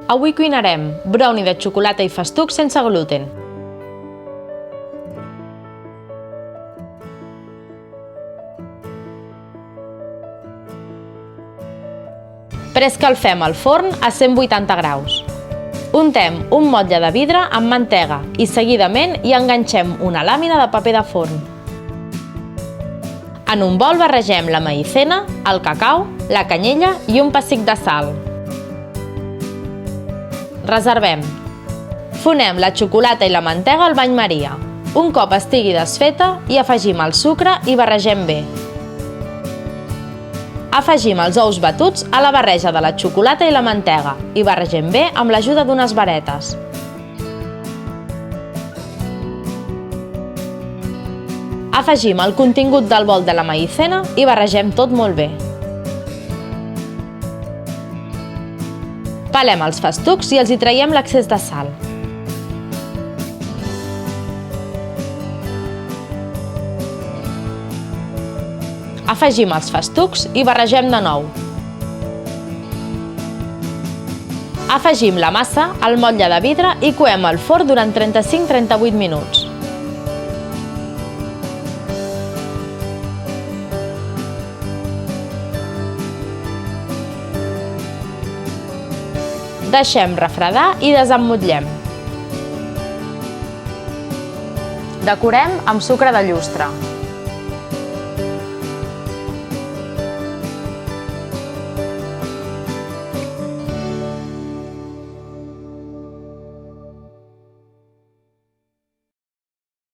Avui cuinarem brownie de xocolata i festuc sense gluten. Preescalfem el forn a 180 graus. Untem un motlle de vidre amb mantega i seguidament hi enganxem una làmina de paper de forn. En un bol barregem la maïzena, el cacau, la canyella i un pessic de sal. Reservem. Fonem la xocolata i la mantega al bany Maria. Un cop estigui desfeta, hi afegim el sucre i barregem bé. Afegim els ous batuts a la barreja de la xocolata i la mantega i barregem bé amb l'ajuda d'unes varetes. Afegim el contingut del bol de la maïzena i barregem tot molt bé. Pelem els festucs i els hi traiem l'excés de sal. Afegim els festucs i barregem de nou. Afegim la massa al motlle de vidre i coem al forn durant 35-38 minuts. Deixem refredar i desemmotllem. Decorem amb sucre de llustre.